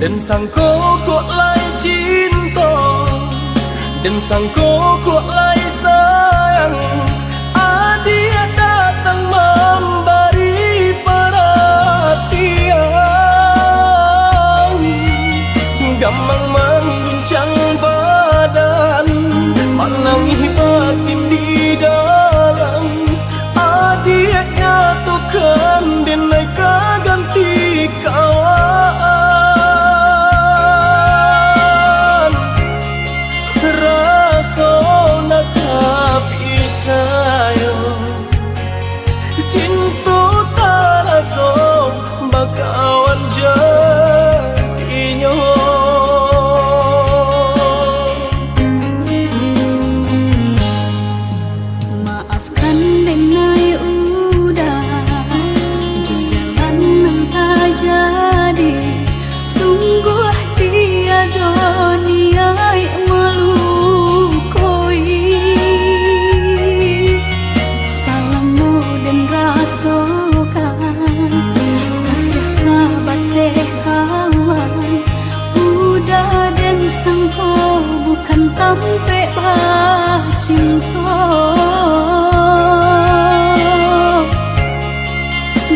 Dan sangko kok lai cinta, dan sangko kok lai sayang. Dia datang memberi perhatian, gampang mengguncang badan, menangis batin di dalam. Dia nyatukan dan mereka ganti kawan. Rasa nak percaya, cinta tak rasa bakawan jadinya. Maafkan denai udah jalan yang tak jadi, sungguh tiada niat melukoi. Salahmu dan rasakan kasih sahabat deh kawan. Udah dan sangko bukan tampe bah cinta.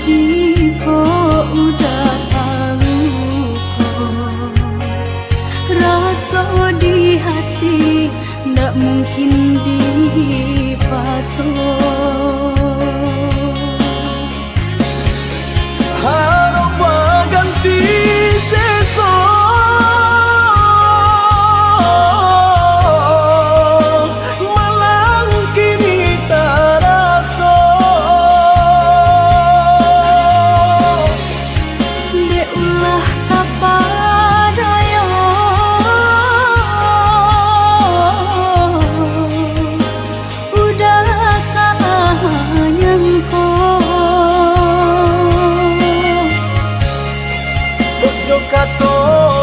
Jika udah tahu kok rasa di hati, ndak mungkin dipasung. Harap ganti seso, malang kini tak rasa. Dek ulah tapa daya, udah saatnya kau. Kojo kato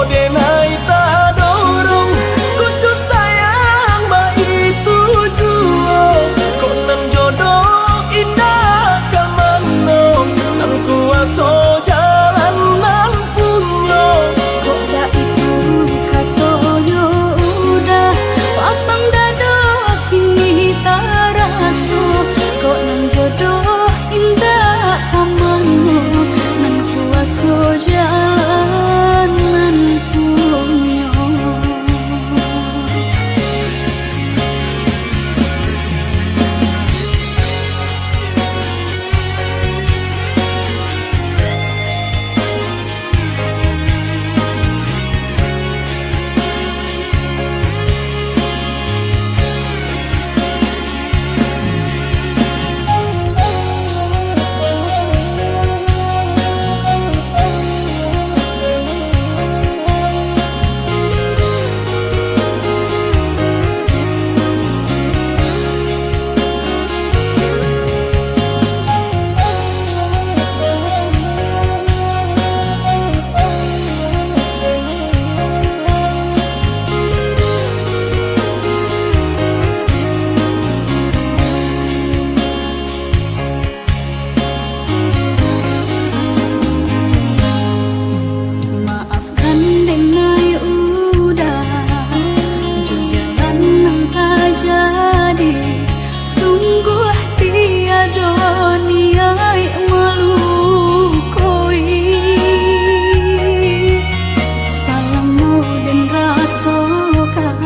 denai tak dorong, kojo sayang baik tujuan. Kok nan jodoh indah kamano, nan kuasa jalan nan punya. Kok dah itu katoyo udah patang dada kini tak rasa. Kok nan jodoh indah kamano, nan kuasa jalan nan punya. Maafkan denai udah jalan yang tak jadi, sungguh tiada niat melukoi. Salahmu dan rasakan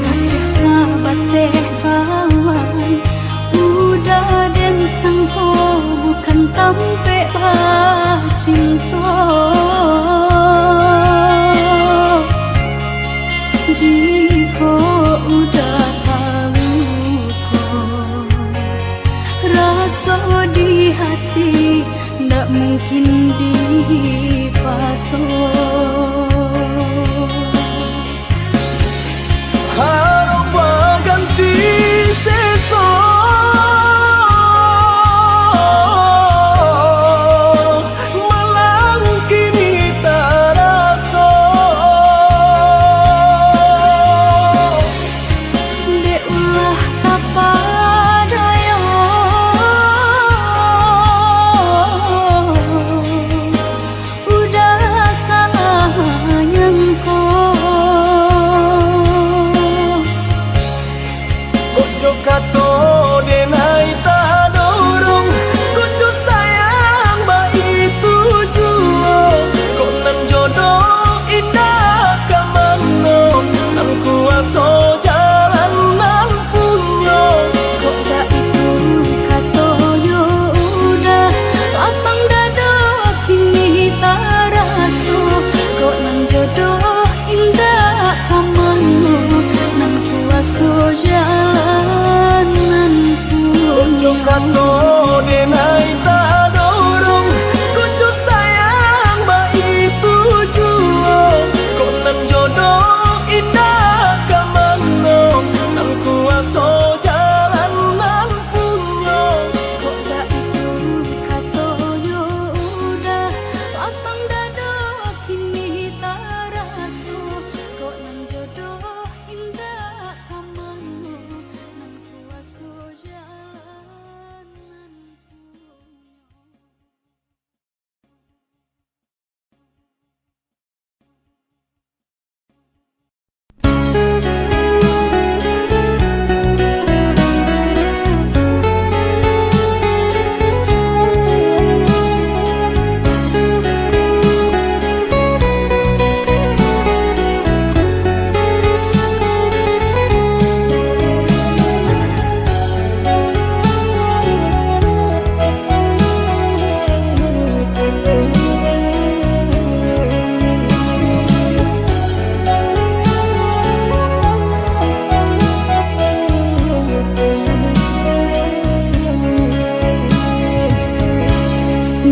kasih sahabat deh kawan. Udah dan sangko bukan tampe bah cinta. Jika udah tahu kok rasa di hati, ndak mungkin dipasung. Harap ganti seso, malang kini tak rasa. Dek ulah tapa daya, udah salah Ojo kato denai tak dorong, kudu sayang ba itu juo. Kok nan jodoh indah kamano, nang kuaso jalan nan punyo. Kok tak itu katoyo udah potong dado kini tak rasu. Kok nan jodoh indah kamano, nan kuaso jalan nan punyo.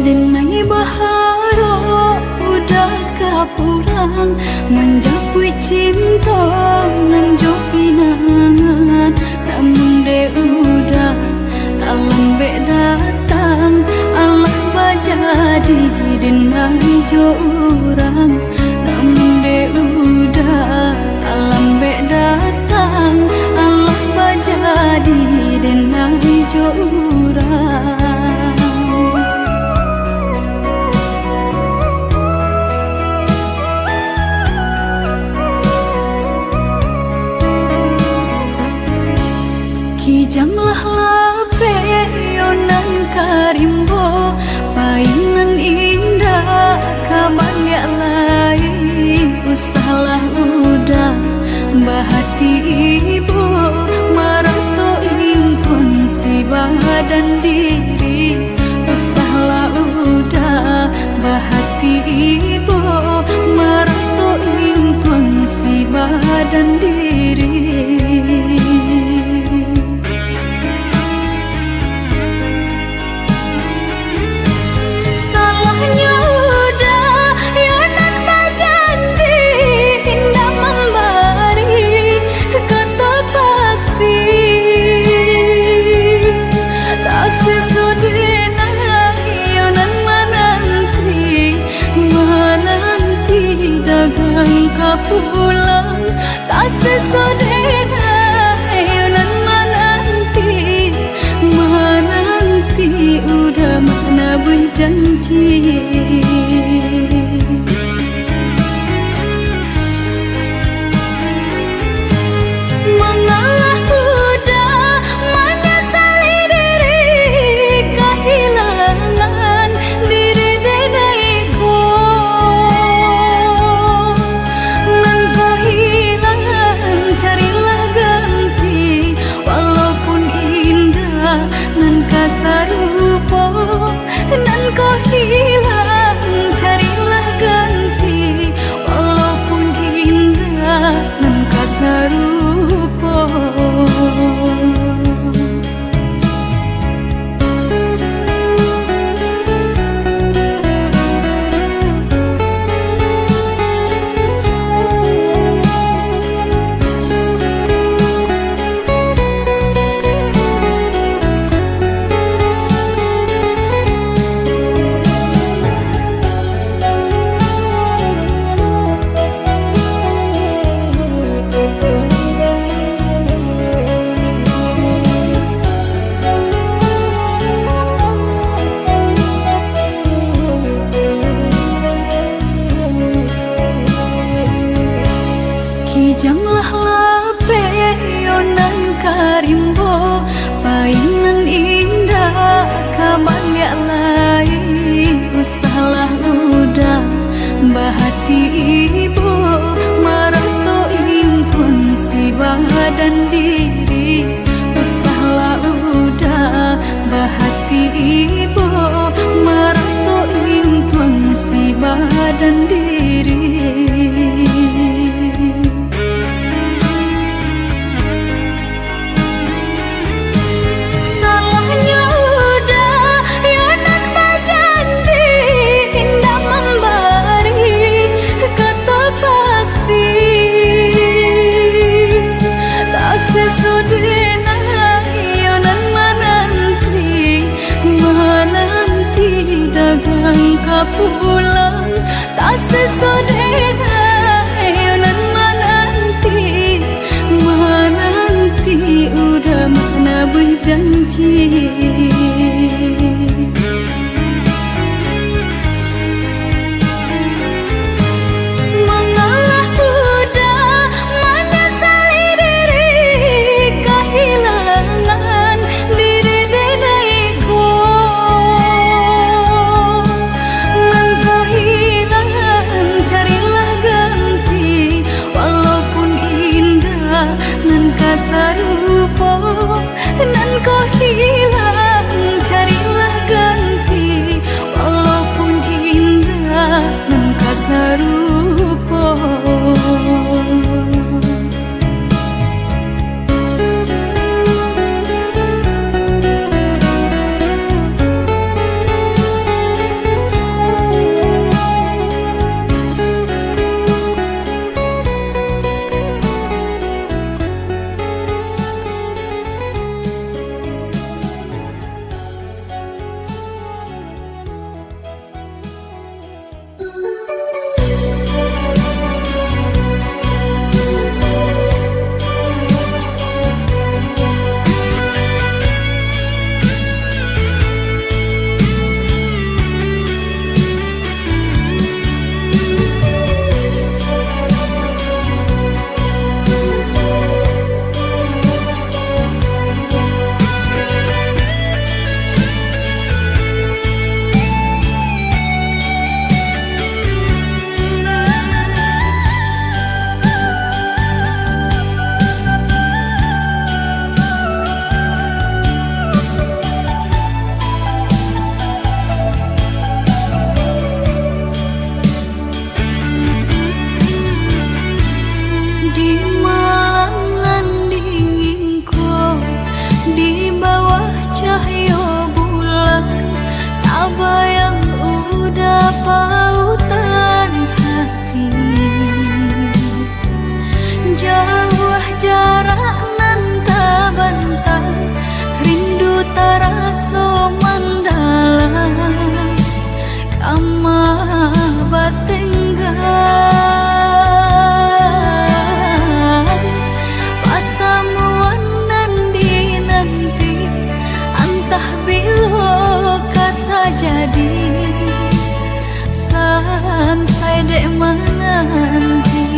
Denai baharo udah kapulang, menjapui cinta nan jo pinangan. Namun de udah tak lambe datang, Allah bajadi denai jo urang. Namun de udah tak lambe datang, Allah bajadi denai jo urang. Kijanglah lape yonan karimbo, painan indah kaban ya lain. Usahlah udah bahati ibu, marato ingkon si badan diri. Usahlah udah bahati ibu, marato ingkon si badan diri. Pulang tak sesodena yonan menanti udah mana berjanji. Mengalah udah menyesali diri, kehilangan diri denaiku. Carilah ganti, walaupun indah nan kasarupo, nan kau hilang. Carilah ganti, walaupun indah nan kasarupo. Kijanglah lape yonan karimbo, painan indah kaban ya lain. Usahlah udah bahati ibu, marato ingkon si badan diri. Usahlah udah bahati ibu, marato ingkon si badan diri. Salahnya pulang tak sesudah nan menanti udah mana berjanji. Mengalah udah menyesali diri kehilangan diri denaiku. Nan kehilangan carilah ganti walaupun indah nan kasar rupa. Nan kau hilang carilah ganti walaupun indah nan kasar rupa. Di malam dinginku, di bawah cahaya bulan, tak bayang udah pautan hati. Jauh jarak nan tak bantah, rindu tak rasa mendalam, kamah batenggan. Jadi sansai dek menanti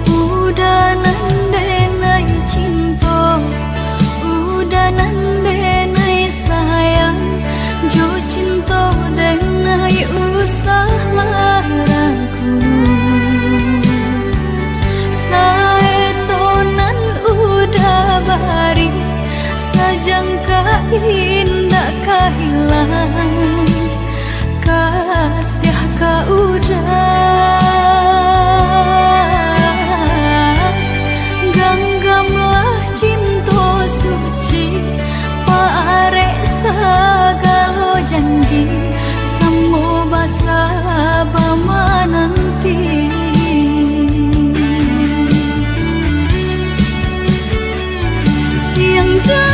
udah nandenai cinta, udah nandenai sayang, jo cinta denai usah ragu. Saetonan udah bari sajangka indah kehilang, kasih ka udah ganggamlah cinta suci, parek segala janji, semua basa bama nanti. Siang jam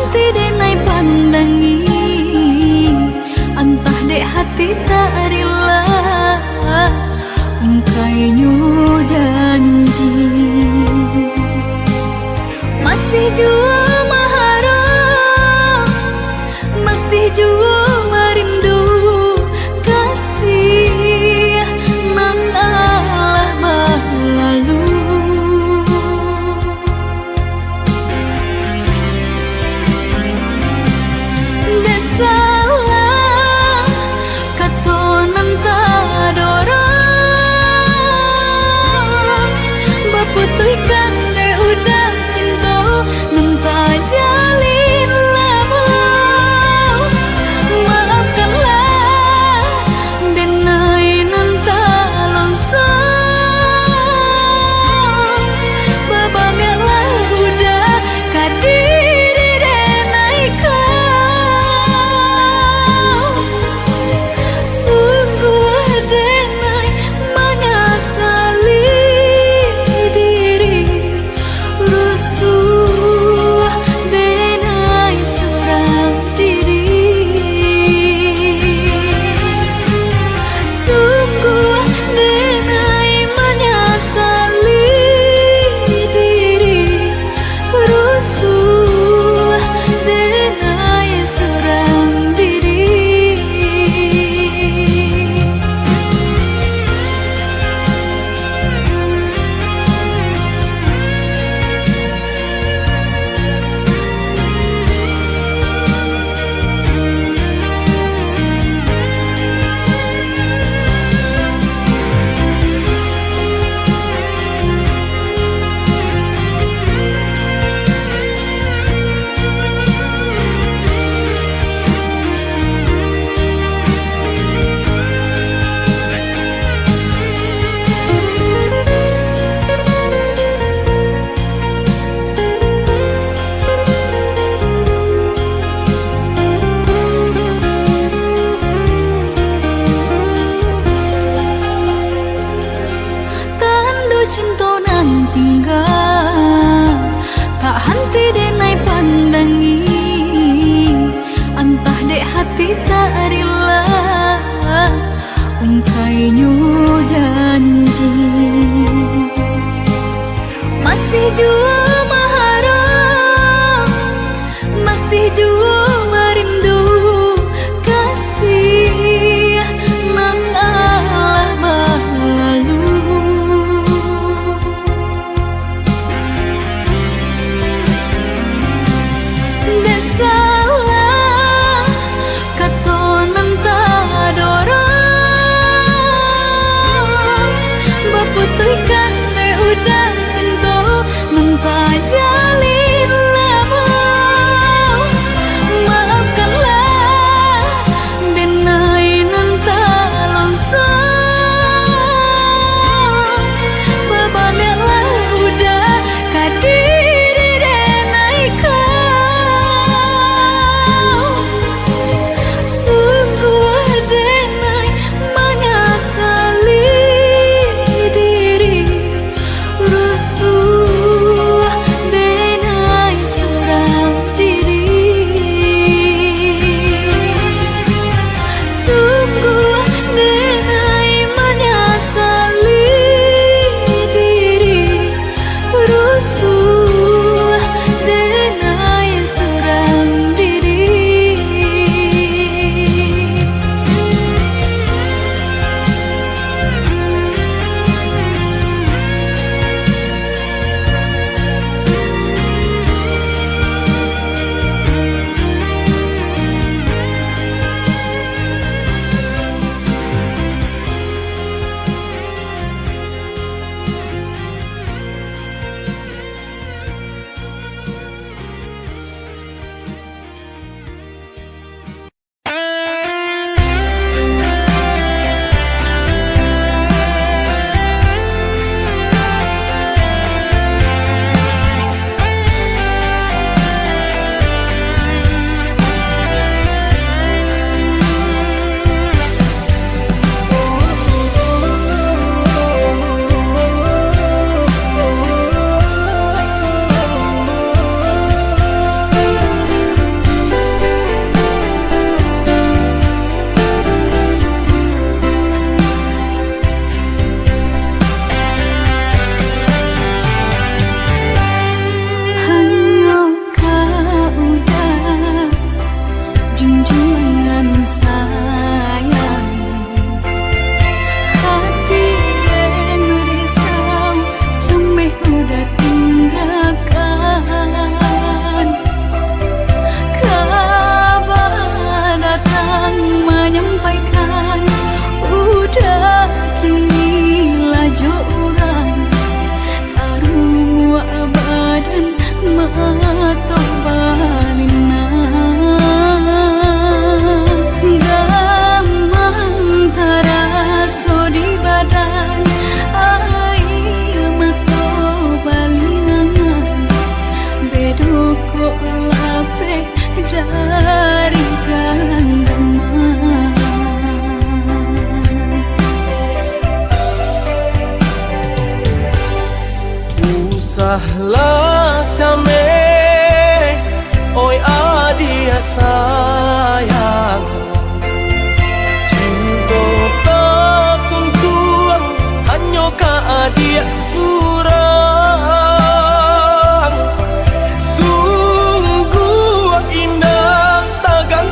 henti denai pandangi, entah dek hati tak rela, ungkainya janji. Masih jua maharap, masih jua merindu kasih nang alah lalu. Desalah katonan tadorang, baputihkan de udah cinta nenta jalin lama. Maafkanlah denai nenta longsang, babamialah udah kadiri denai kau. Sungguh denai menyesali diri, rusuh denai seorang diri. Sungguh denai menyesali diri, rusuh denai seorang diri. Tanda cinta nan tinggal, tak henti denai pandangi, entah dek hati tak rela, ungkainya janji. Masih jua maharap, masih jua merindu kasih nang alah lalu. Desalah katonan tadorang, baputihkan de udah cinta nenta jalin lama.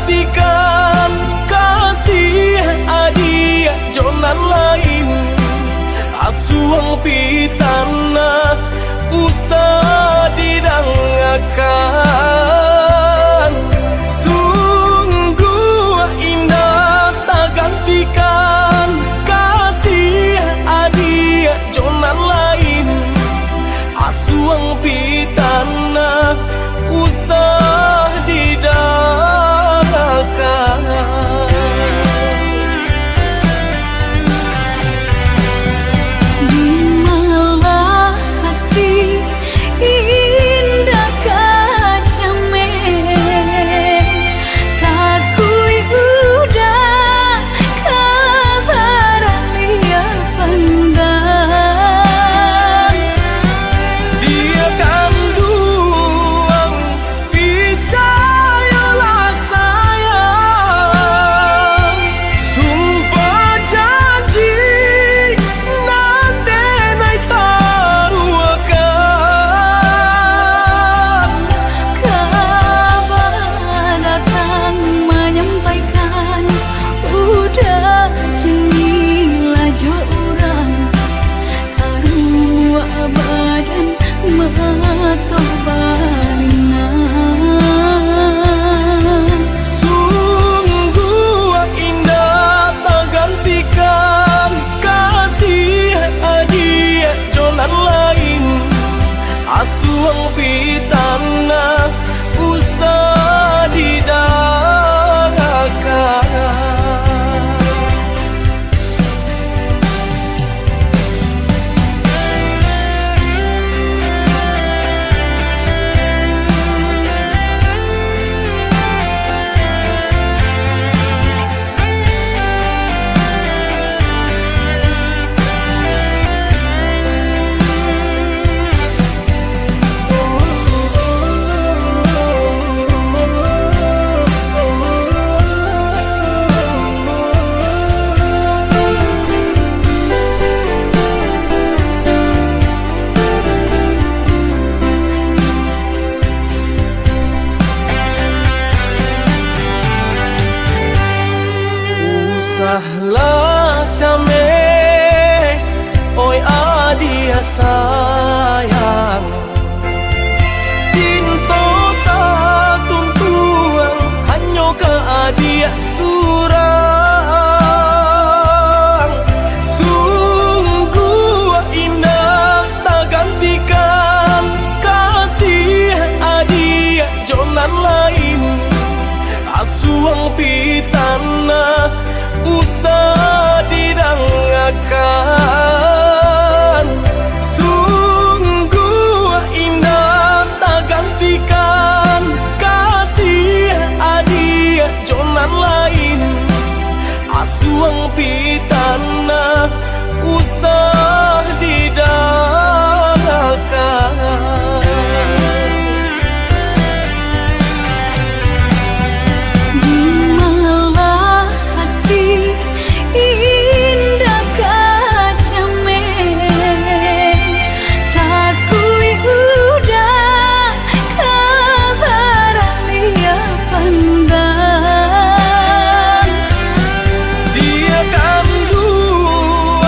gantikan kasih adia jonan lain asuang pitana usah didangakan sungguh indah tak gantikan kasih adia jonan lain asuang pitana usah didanakan. Di malah hati indah kacame kakui udah kabar lia pandang Dia kandung percayalah sayang sumpah janji nandenai taruhkan kabar datang menyampaikan udah inilah joran karua badan matoh balingan sungguh indah tak gantikan kasih adia jonan lain asuang pitana usah didanakan. Usahlah came oi adia sayang cinta tak tuntuan hanya ke adia surang sungguh indah tak gantikan kasih adia jonan lain asuang pitana usah didangakan sungguh indah tak gantikan kasih adia jonan lain asuang pitana usah didanakan. di malah hati indah kacame kakui udah kabar lia pandang Dia kandung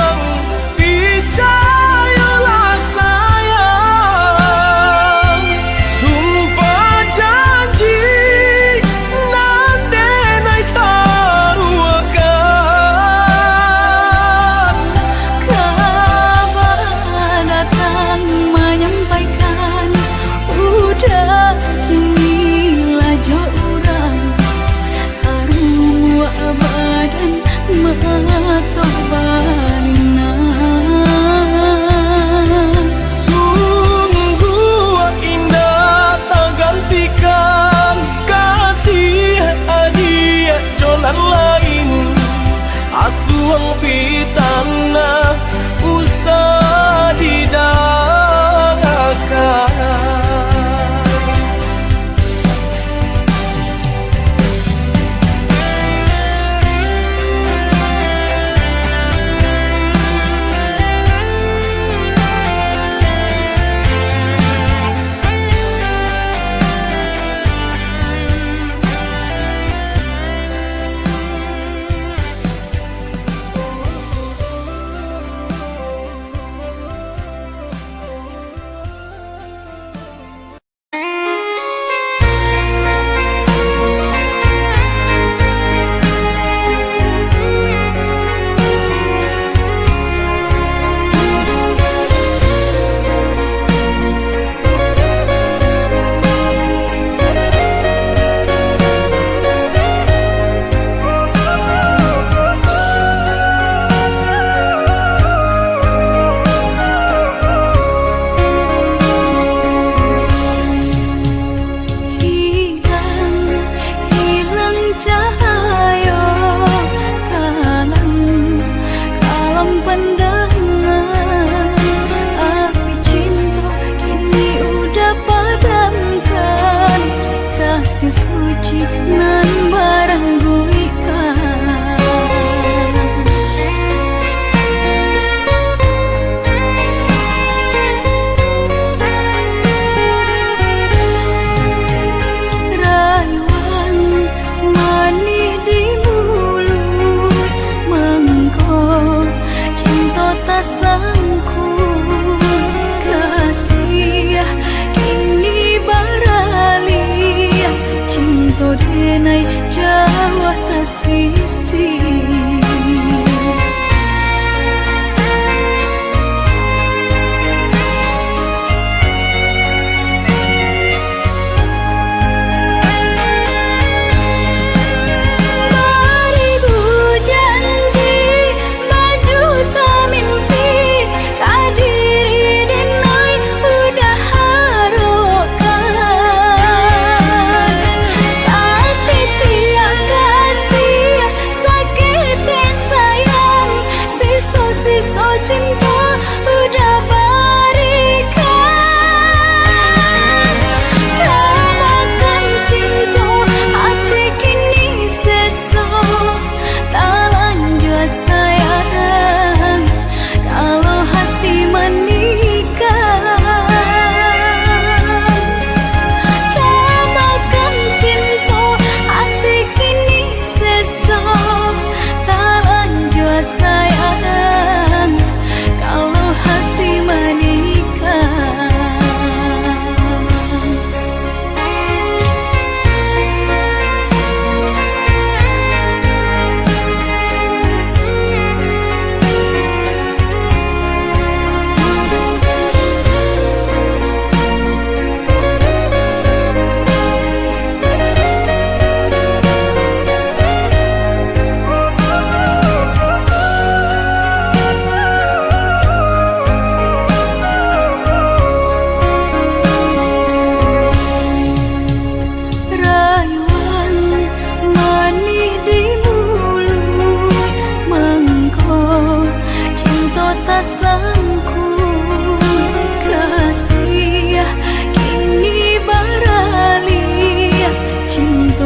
denai jauh tak sisi.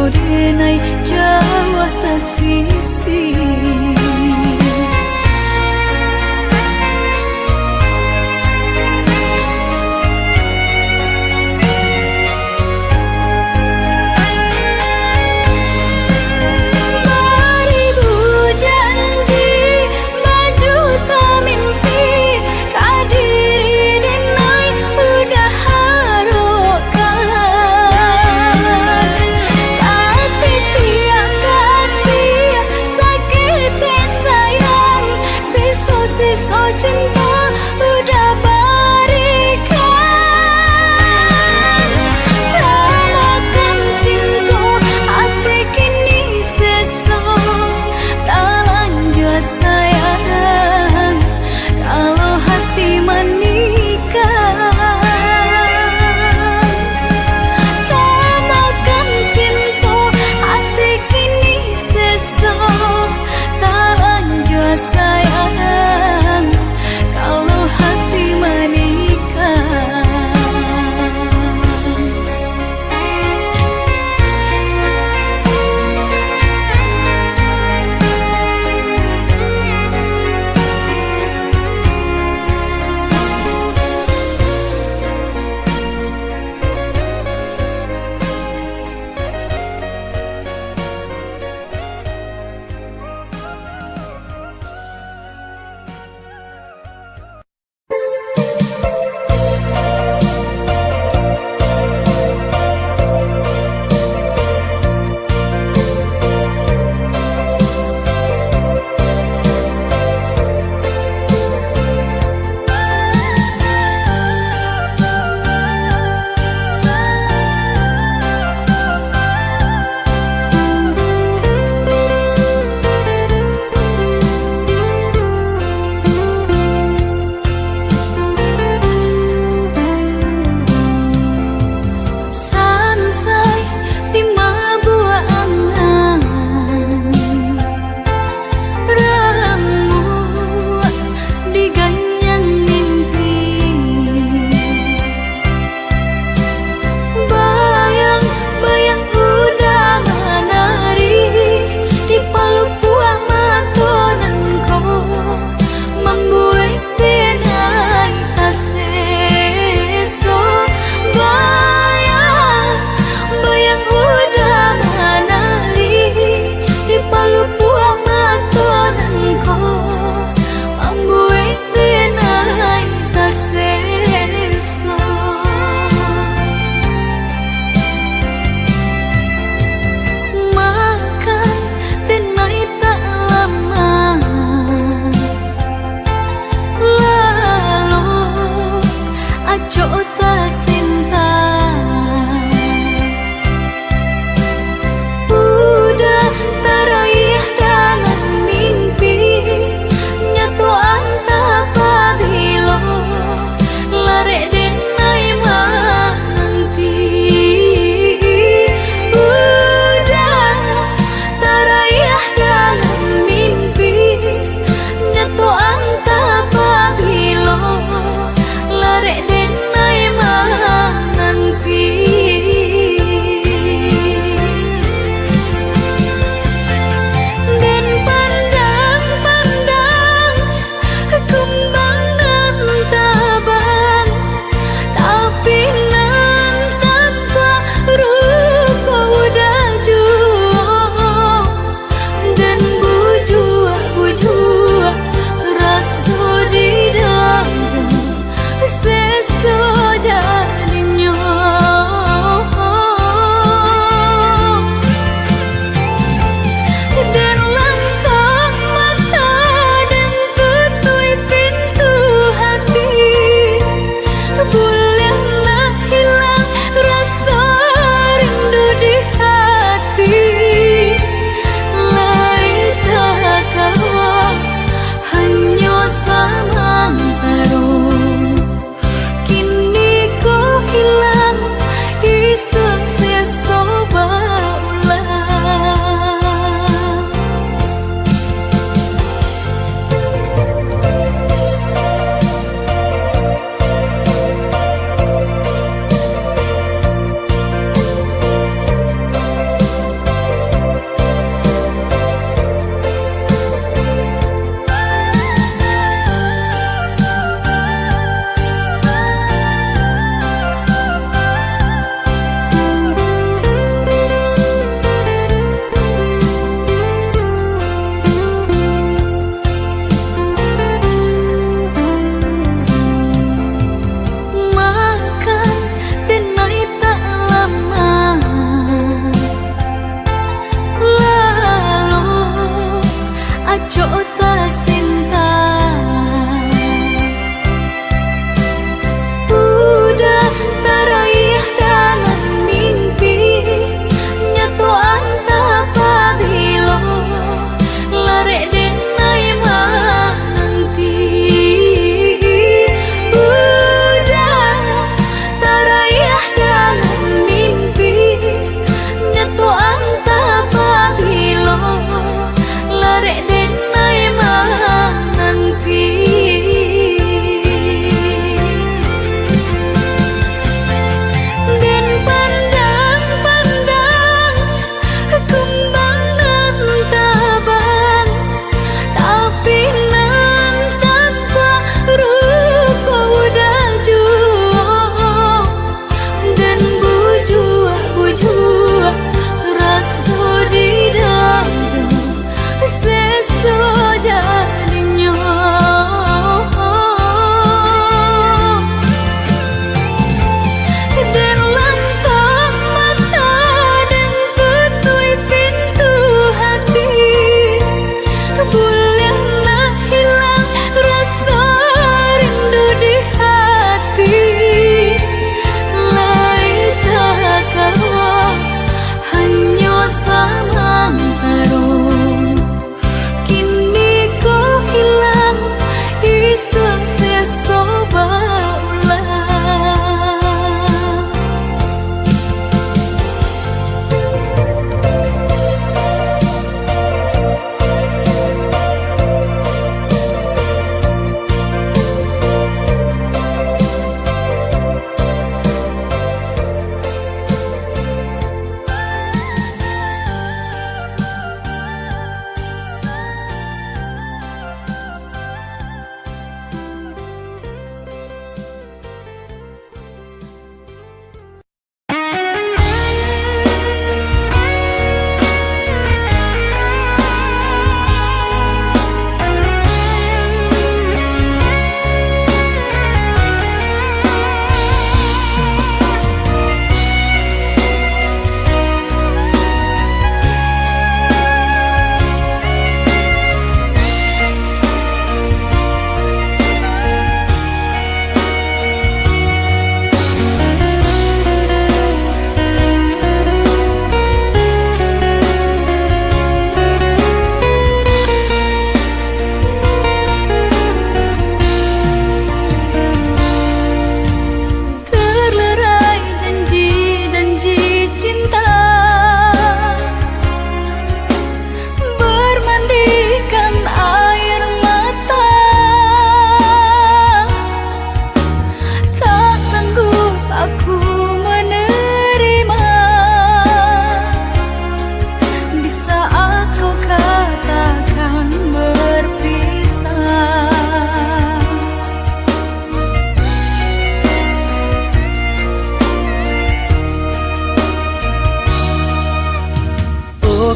Denai jauh tak sisi. Te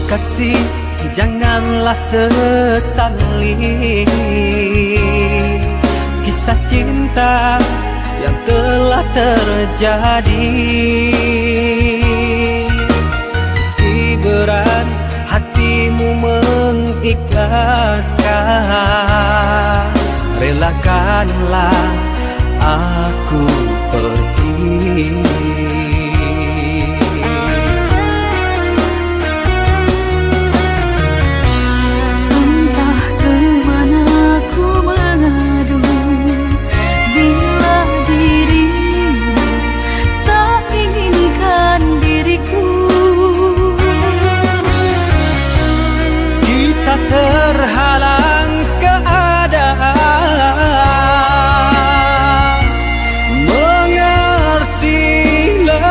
kasih, janganlah sesali kisah cinta yang telah terjadi. Meski berat hatimu mengikhlaskan, relakanlah aku pergi. Entah kemana ku mengadu bila dirimu tak inginkan diriku. Kita terhalang keadaan, mengertilah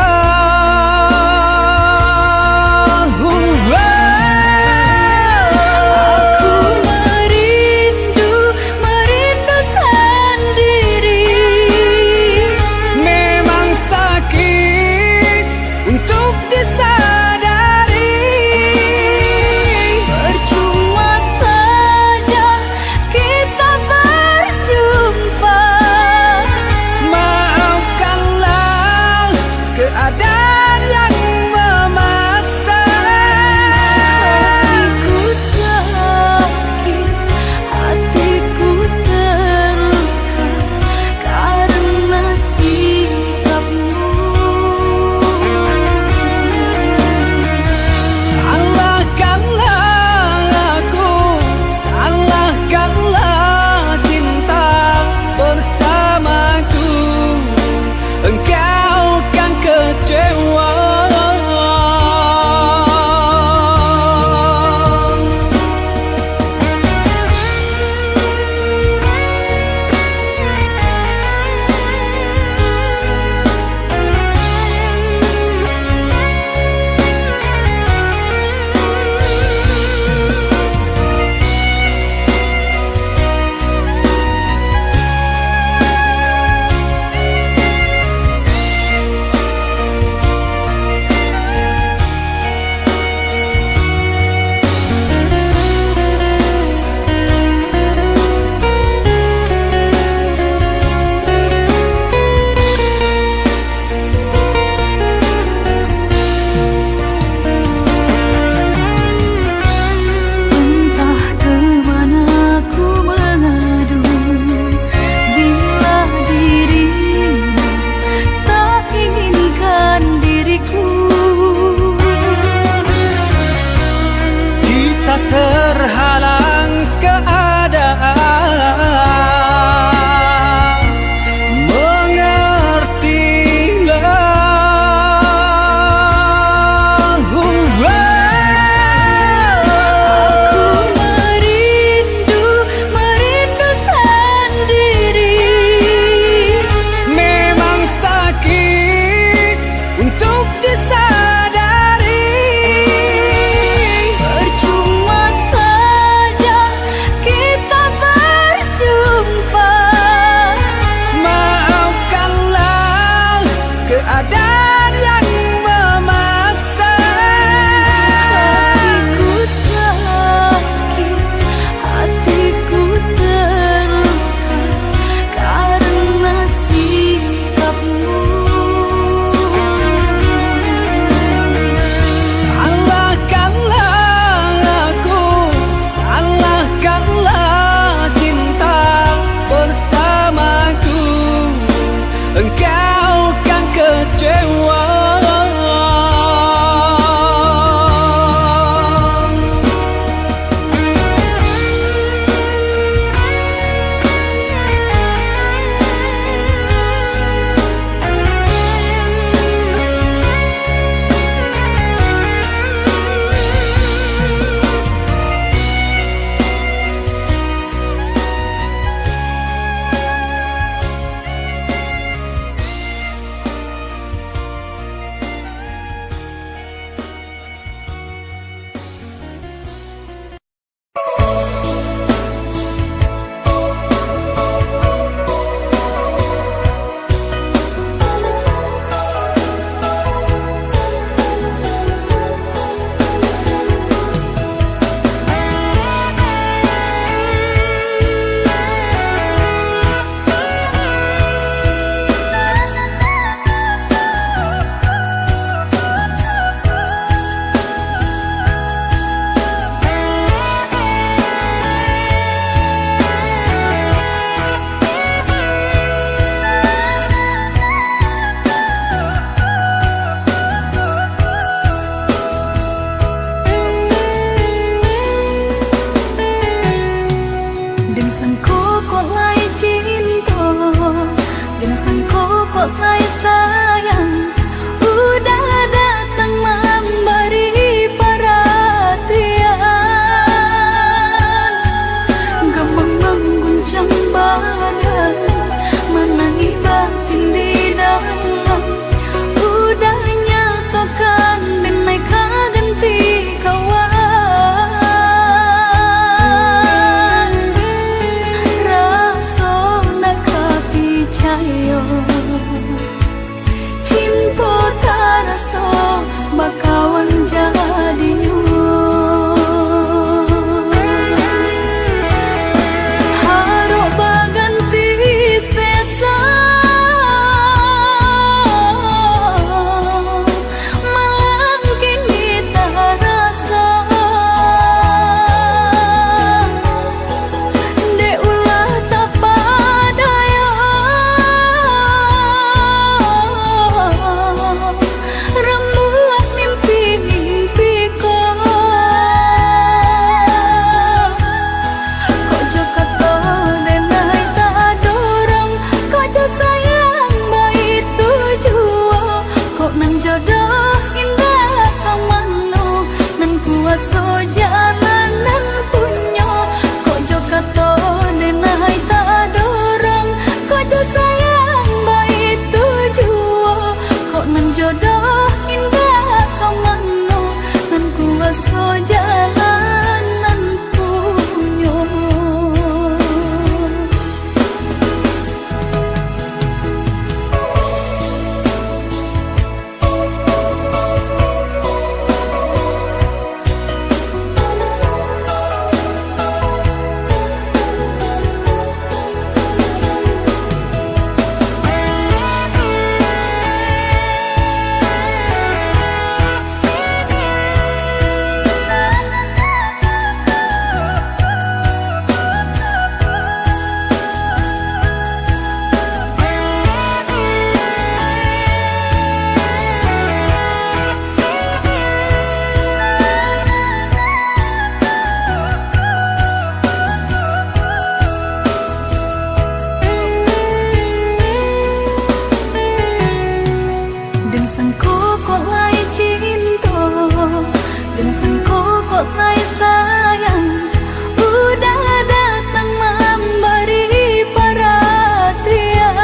kok hai sayang udah datang memberi perhatian.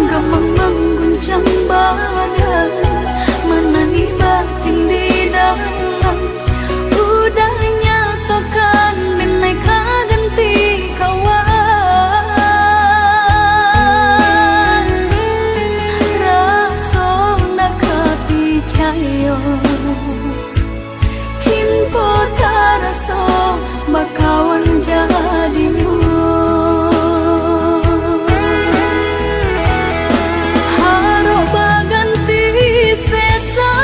Gampang mengguncang badan, menangi batin di dalam. Udah nyatakan bineka ganti kawan. Rasa nak percaya cinta terasa bakawan jadinya. Harap baganti sesa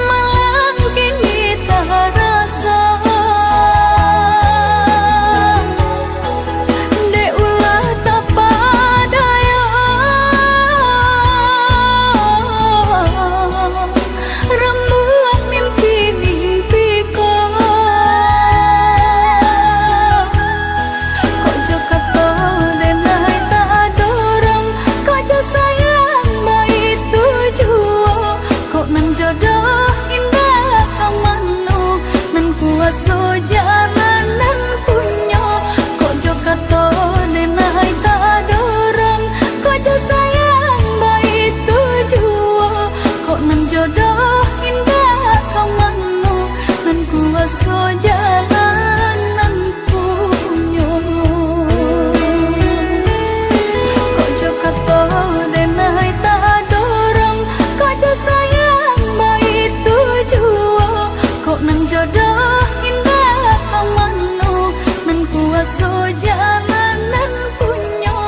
malam kini terasa. Dek ulah tak padaya rembulan mimpi-mimpiku. Kok jo kata denai tak dorong, kok jo sayang baik tujuan. Kok nan jodoh indah kamano, nan kuasa jalanan punya. Kok jo kata denai tak dorong, kok jo sayang baik tujuan. Kok nan jodoh indah kamano, nan kuasa jalanan punya. Kok jo kata denai tak dorong, kok jo sayang baik tujuan. Kok nan jodoh indah kamano, nan kuasa jalanan punya.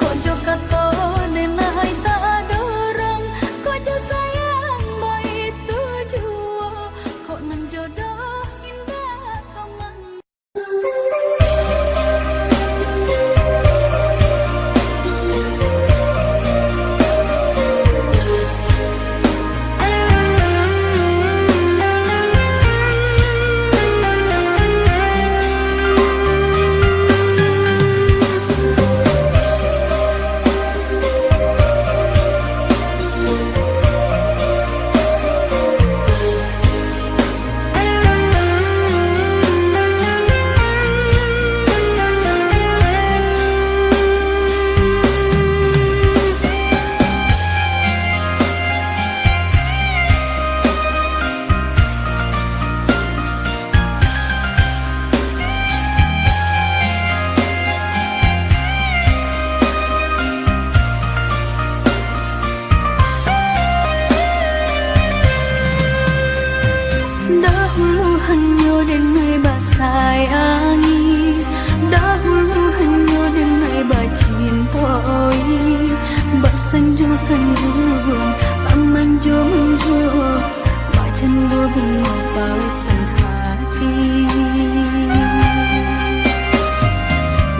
Kok jo kata denai tak dorong, kok jo sayang baik tujuan. Kok nan jodoh indah kamano. Dahulu hanya denai basayangi, dahulu hanya denai bacintai. Basanjung-sanjung, bamanjung-manjung, bacandu bunga pautan hati.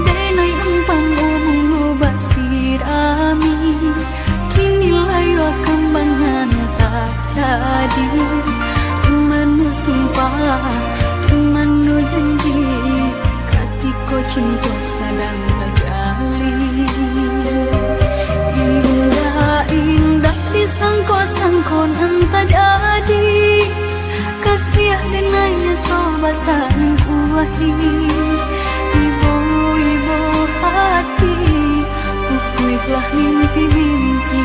Denai empang bunga basirami, kini layu kambangan tak jadi. Manu sumpah, manu janji, katiko cinta sedang berjalin. Indah-indah disangko-sangko nan tak jadi. Kasih denanya kau basan kuahi. Ibu-ibu hati, pupuklah mimpi-mimpi.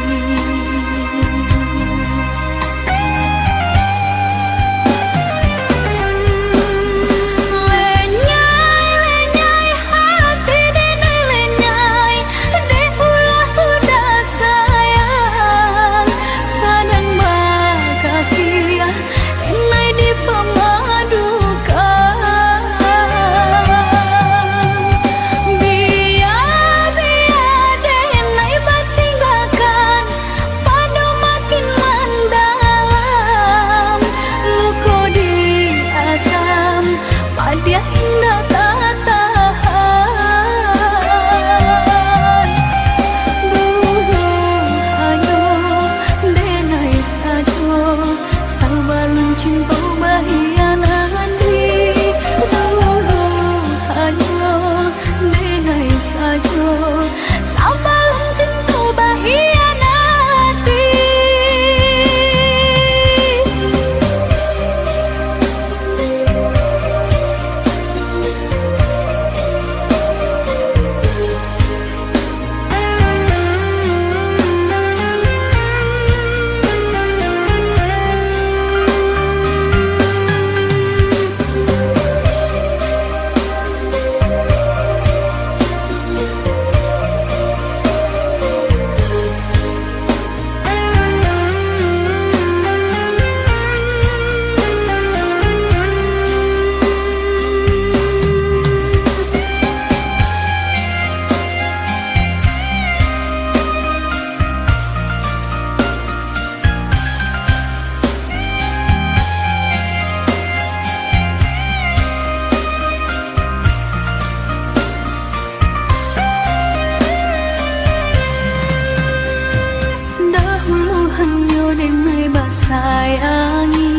Biar denai batinggalkan dengai basayangi,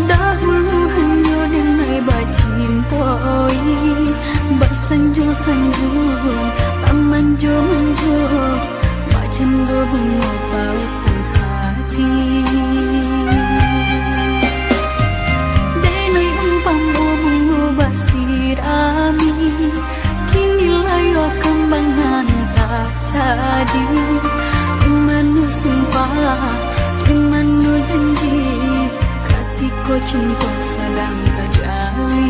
dahulu hanya dengai bacintoi, bersanjung-sanjung, manjung-manjung, bacendo mengopaukan hati. Denai umpamu mengubah sirami, kini layu akan bangan tak jadi. Imanu sumpah, imanu janji, katiko cinta sedang terjadi.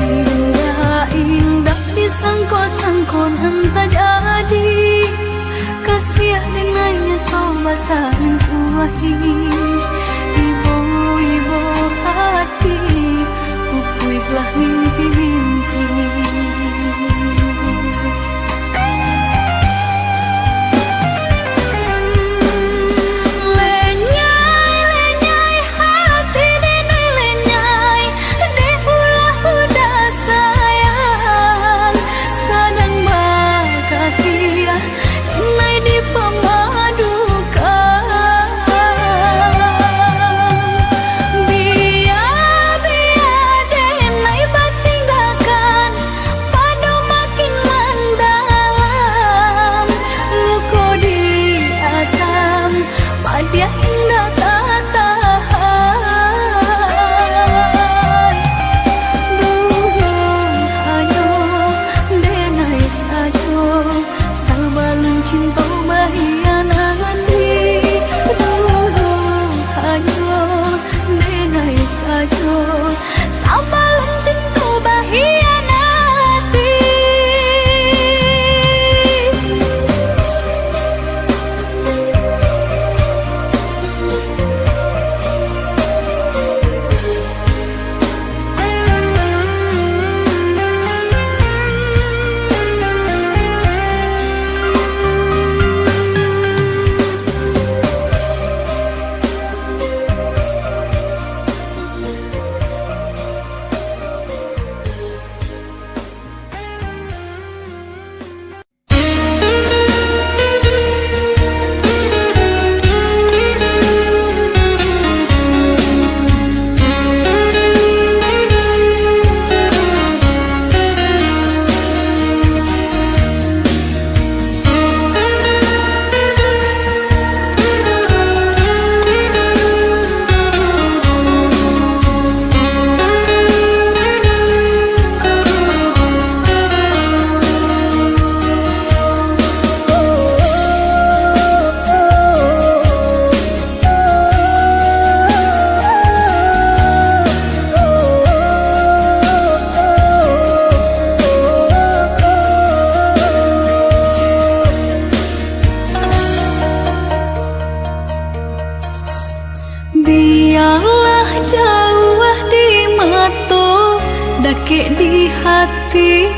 Indah-indah disangko-sangko nan tak jadi, kasihan dengannya kau basahan kuahi. Ibu-ibu hati, pupuilah mimpi-mimpi. Biarlah jauh di mata, dakik di hati.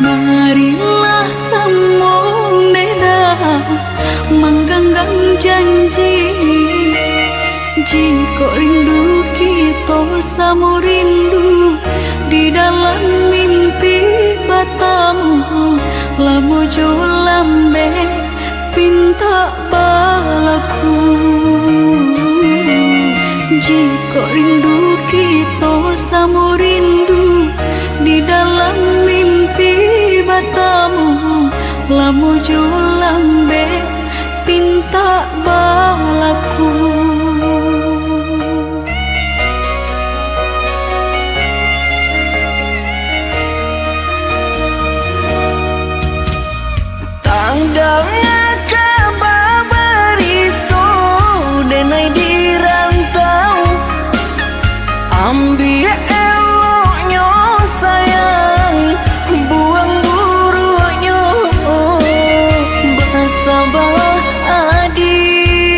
Marilah sambung beda, mengganggang janji. Jika rindu kita sama rindu, di dalam mimpi batamu, lamu jo lambe pinta balaku. Jika rindu kita sama rindu, di dalam mimpi batamu, lamu jo lambe pinta balaku. Tandangnya kabar itu denai di rantau, ambil eloknya sayang, buang buruknya. Bersabar adik,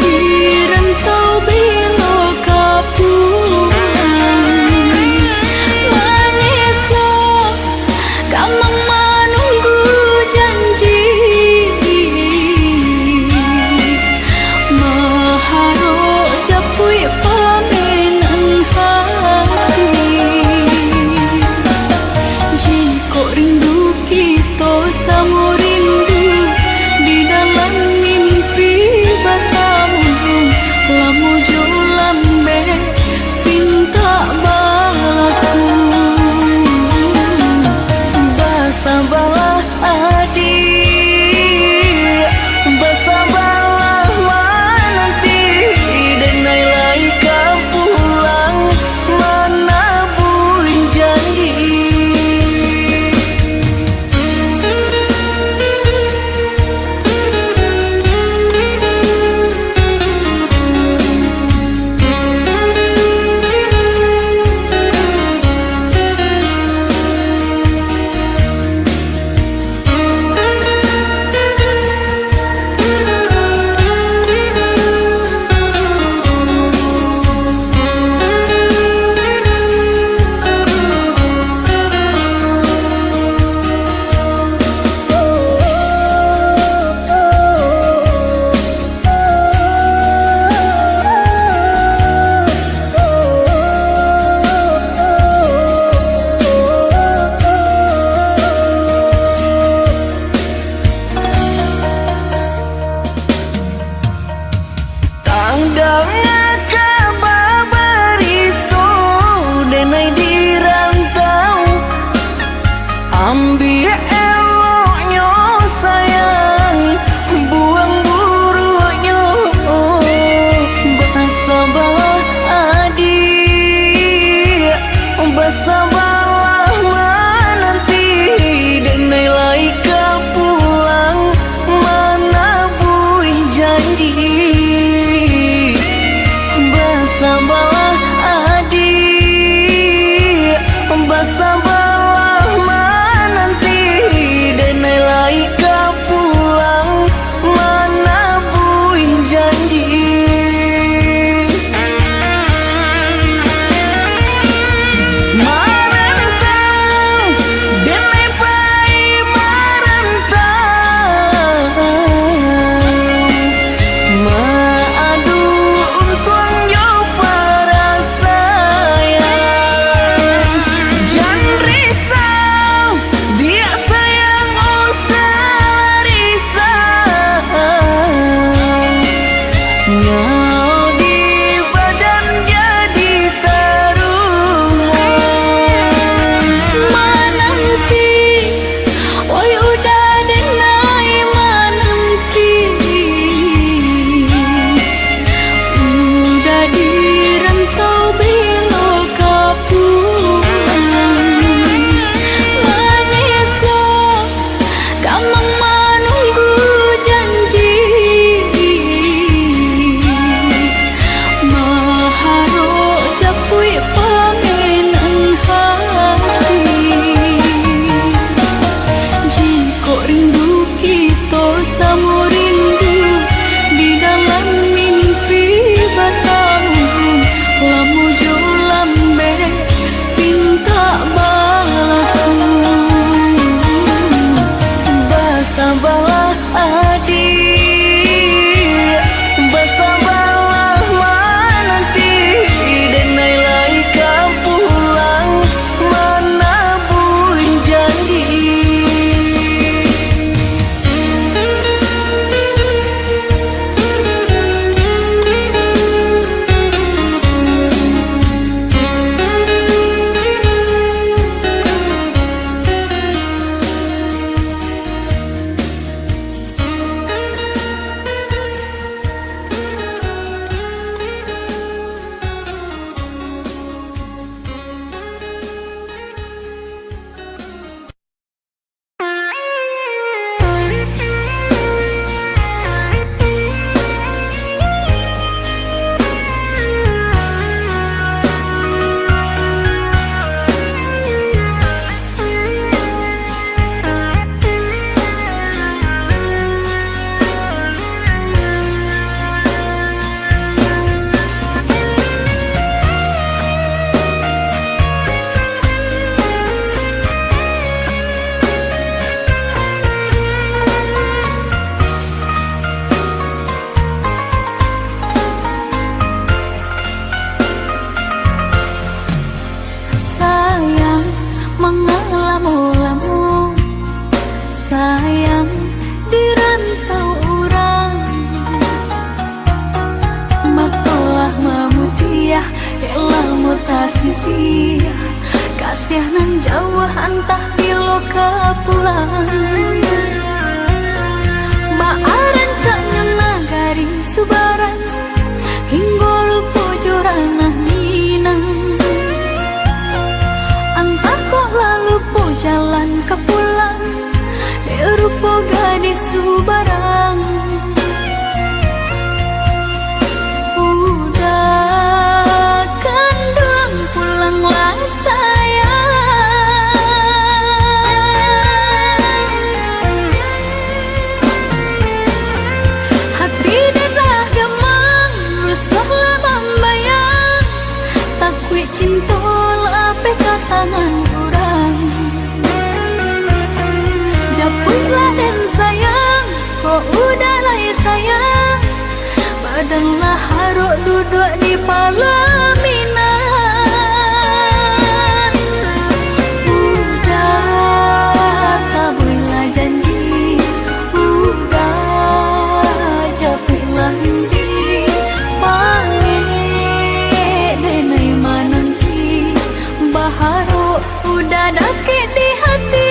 di rantau bilo kapulang maneso kamang menunggu janji maharo japui pamenan hati jika rindu kita sama rindu di dalam mimpi batamu lamu jo lambe pinta balaku Basabalah adik, basabalah menanti, denai lai kau pulang mana buin janji. Tanggalnya kabar itu denai di rantau ambil eloknya sayang buang buruknya basabalah adik basabalah menanti denai lai kau pulang mana buih janji Elamu tasisi kasih nan jauh antah bilo kapulang Baaran caknya nagari subaran hingga lupa joranah minang Antah kok lalu po jalan ke pulang Derupo gadis subarang Udah kandung pulanglah sayang Hati dah gemang rusuhlah membayang Takwi cinta lape katangan orang Japutlah dan sayang kok udah lah sayang Badanlah haruk duduk di pelaminan Udah tak bolehlah janji Udah japutlah nanti Panggil denai mananti Baharuk udah dakit di hati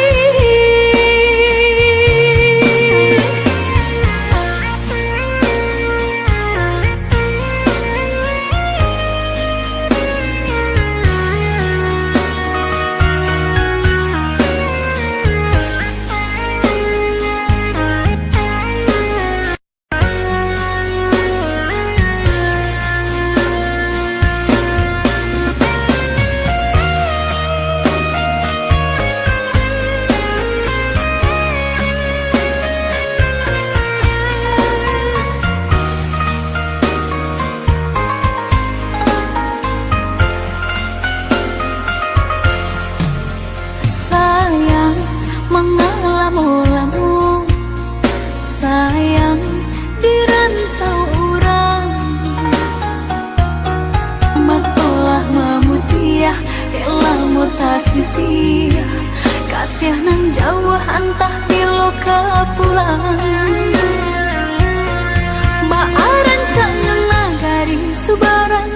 Mengalamu-lamu sayang di rantau orang Makolah memutiah elamu tasisi kasih nan jauh antah bilo kapulang Baaran caknya nagari subaran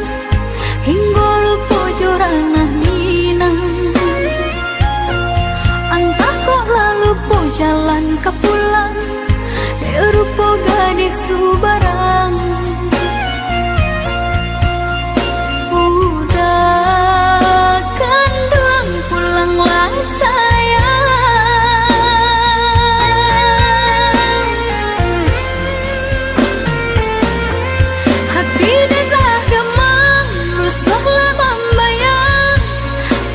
hingga lupa joranah minang Lupa jalan ke pulang Derupo gadis subarang Udah kandung pulanglah sayang Hati dah gemang rusuhlah membayang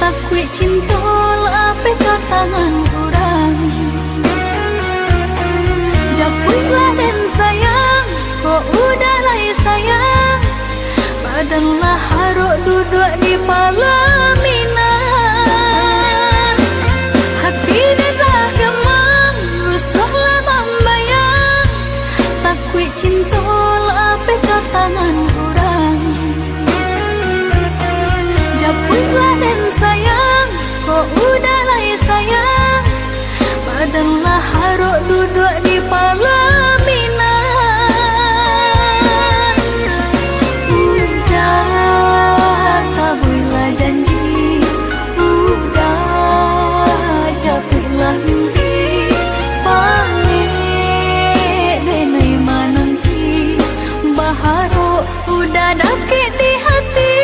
Takwi cinta lape katangan Japutlah dan sayang kok udah lah sayang Badanlah haruk duduk di pelaminan Hati dah gemang rusuhlah membayang Takwi cinta lape katangan orang Japutlah dan sayang kok udah lah sayang Badanlah haruk duduk di pelaminan Udah tak bolehlah janji Udah japutlah nanti Panggil denai mananti Baharuk udah dakit di hati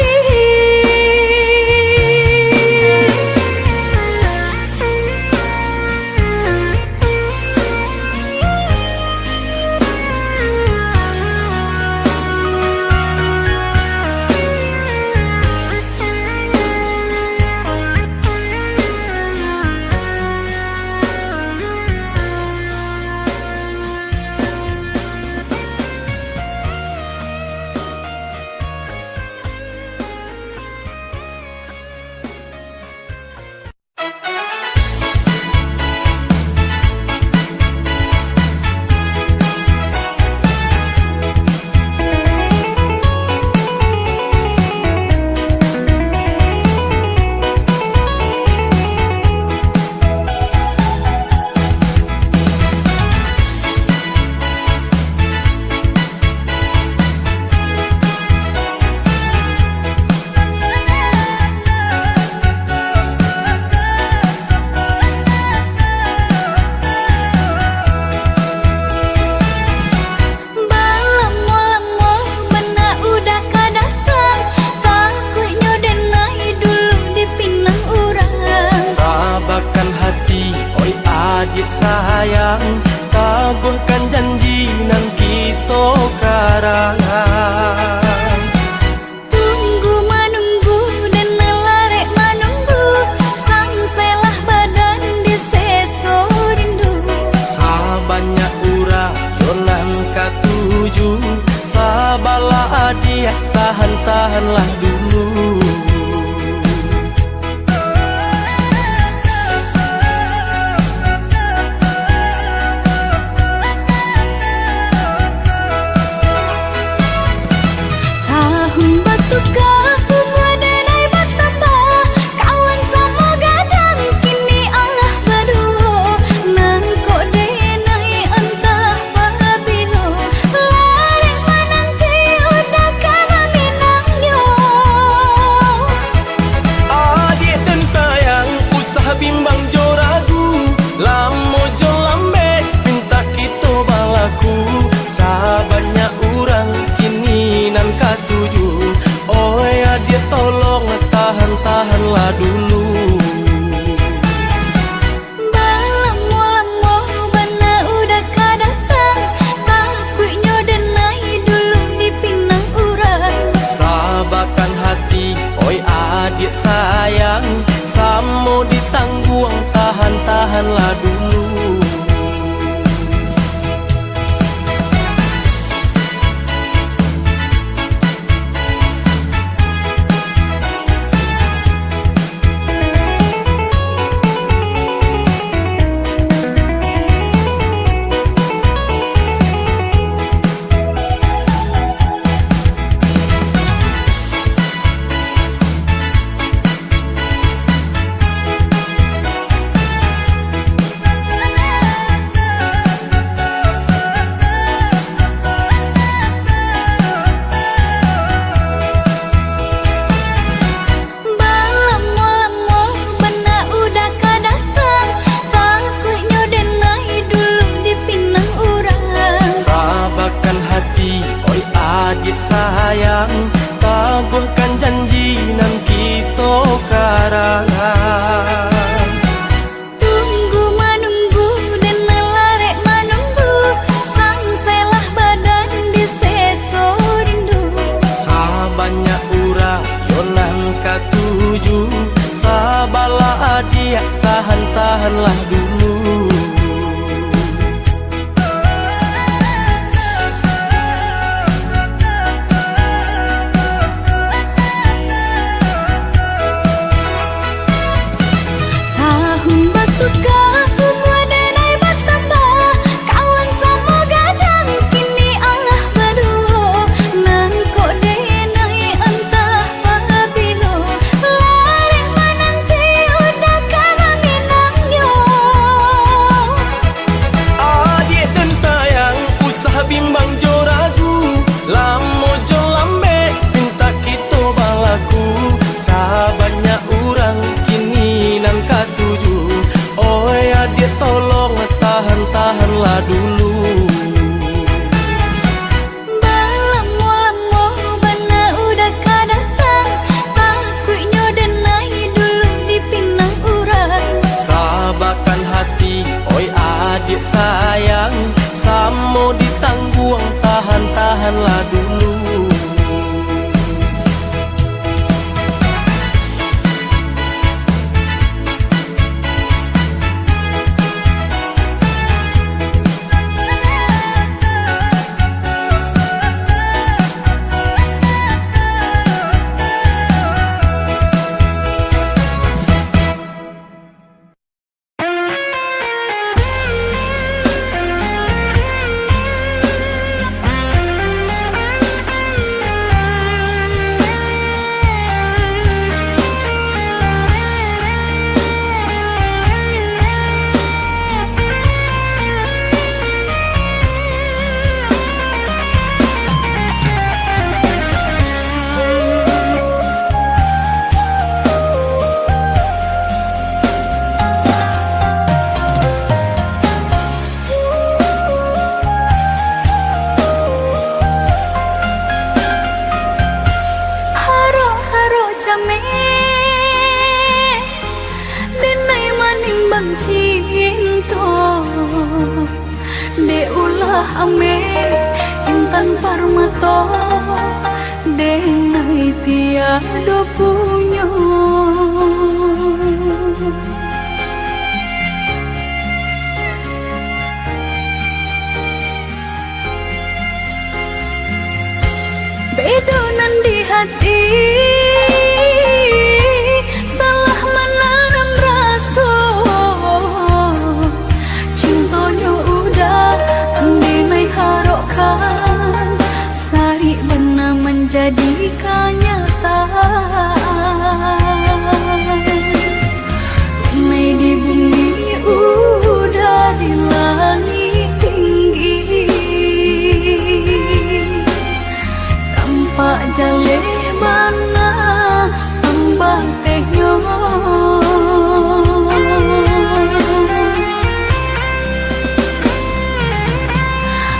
dia, tahan-tahanlah dulu. Tahun batukah bunga denai bertambah, kawan sama gadang kini Allah berdua. Nang kok denai entah pabilo, larek menanti udah kena minangnya. Adik dan sayang, usah bimbang jo ragu, lamo jo lambe, minta kita balaku. Sabanyak orang kini nan katuju, oh ya dia tolong tahan-tahanlah dulu. Balamo-lamo bana udah kadatang, takutnya denai dulu dipinang urang. Sabarkan hati, oi adik sayang, samo ditangguang, tahan-tahanlah dulu. Balamo-lamo bana udah kadatang, takutnya denai dulu dipinang urang. Sabarkan hati, oi adik sayang, tabuhkan janji nan kita karangan. Tunggu menunggu dan larek menunggu, sangselah badan di seso rindu. Sabanyak urang yonan katuju, sabarlah adik, tahan-tahanlah dulu. Tahun batukah bunga denai bertambah, kawan sama gadang kini Allah berdua. Nang kok denai entah pabilo, larek menanti udah kena minangnya. Adik dan sayang, usah bimbang jo ragu, lamo jo lambe, minta kita balaku. Sabanyak orang kini nan katuju, oh ya dia tolong tahan-tahanlah dulu. Balamo-lamo bana udah kadatang, takutnya denai dulu dipinang urang. Sabarkan hati, oi adik sayang, samo ditangguang, tahan-tahanlah dulu. ame intan parmato dengai tiada punya. Beda nan di hati, salah menanam rasa. Cintanya udah andai harokkan, sari benar menjadi kenyataan. Mai di bumi udah di langit tinggi, tampak jaleh mana tambah tehnya.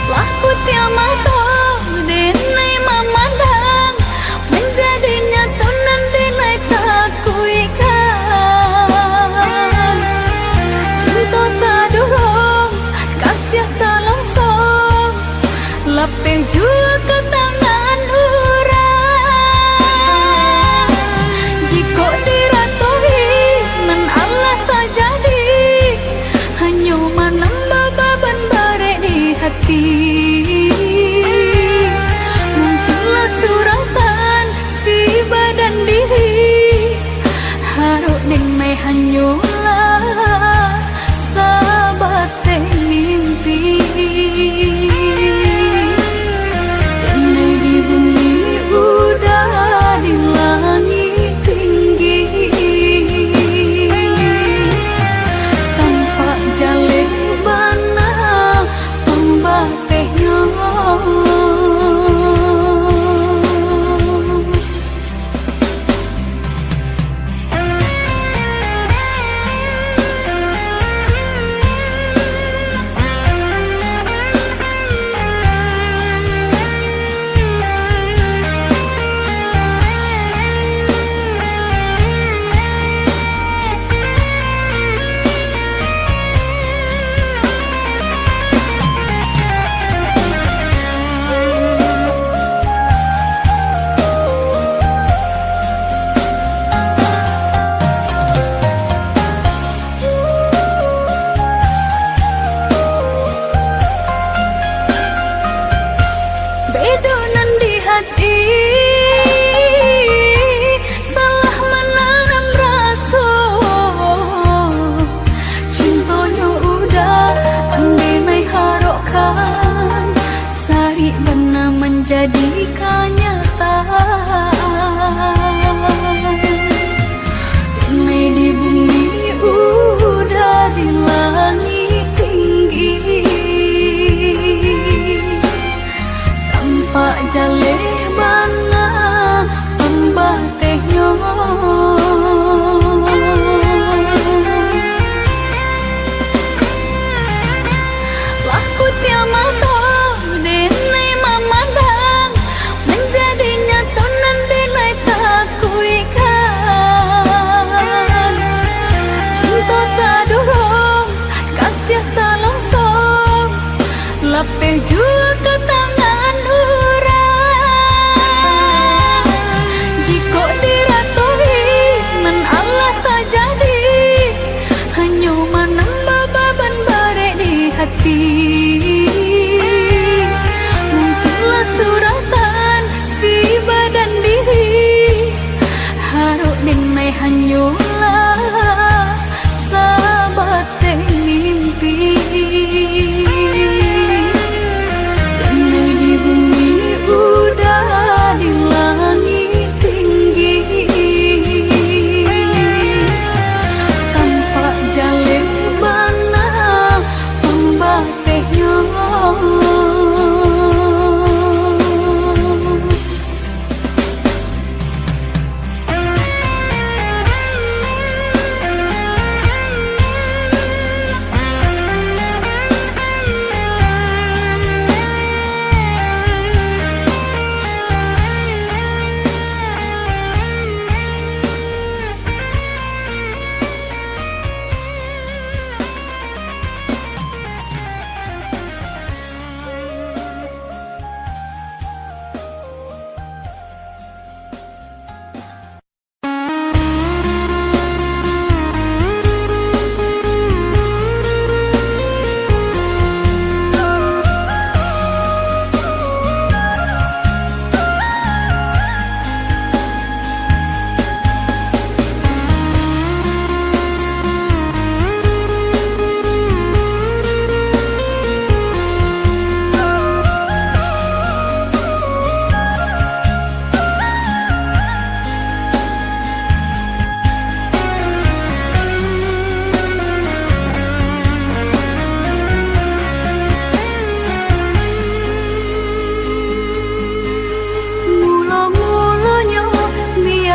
Laku tiama toh denai memandang, menjadinya tunan denai takuikan. Cinta tak dorong, kasih tak langsung, lepih jua ke tangan orang. Jika diratuhi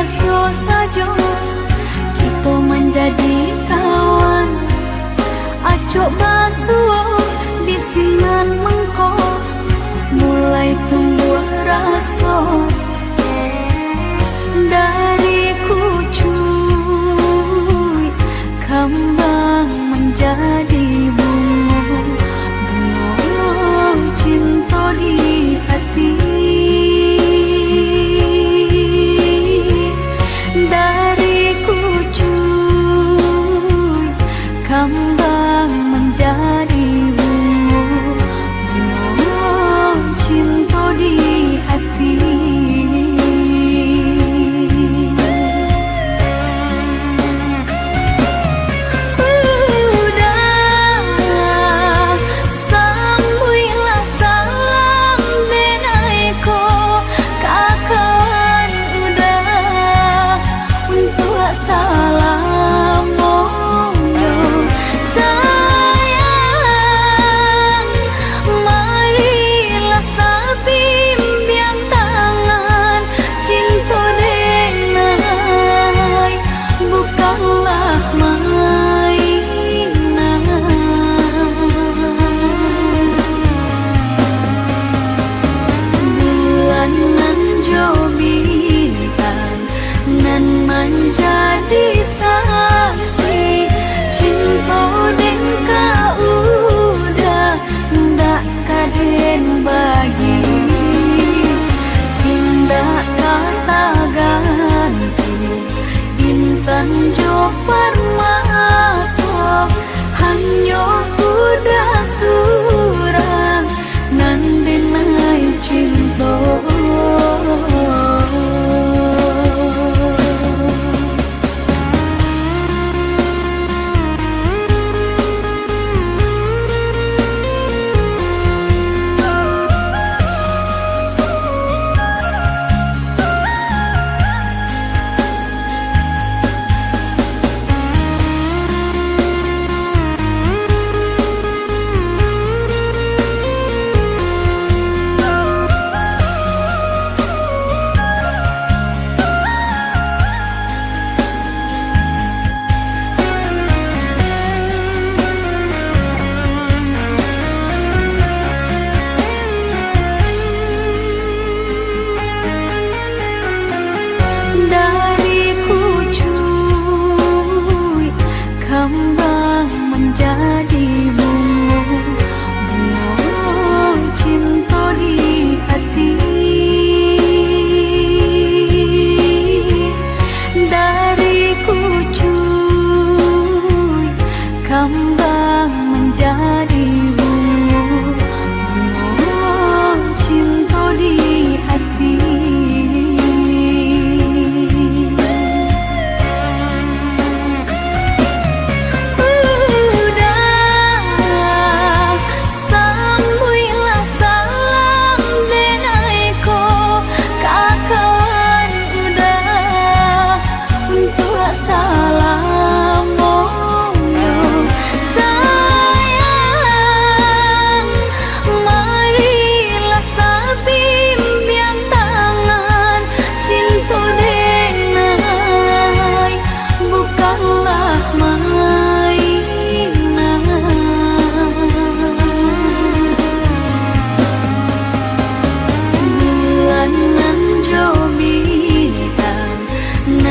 biasa saja kita menjadi kawan. Acok basuh di sinan mengko mulai tumbuh rasa dari kucuy kembang menjadi bunga, bunga cinta di hati. Dari kucuy kembang menjadi bunga, bunga cinta di hati. Menjadi saksi cinta dan kaudah ndak kaden bagi tindak kata ganti intan jo permata hanya kuda surang nan denai cinta. Dari kucuy kembang menjadi bunga, bunga cinta di hati. Dari kucuy kembang menjadi bunga, bunga cinta di hati.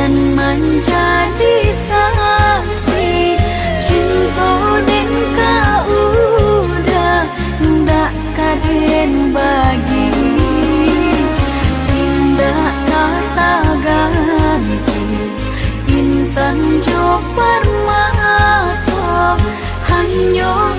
Menjadi saksi cinta dan kaudah ndak kaden bagi tindak kata ganti intan jo permata hanya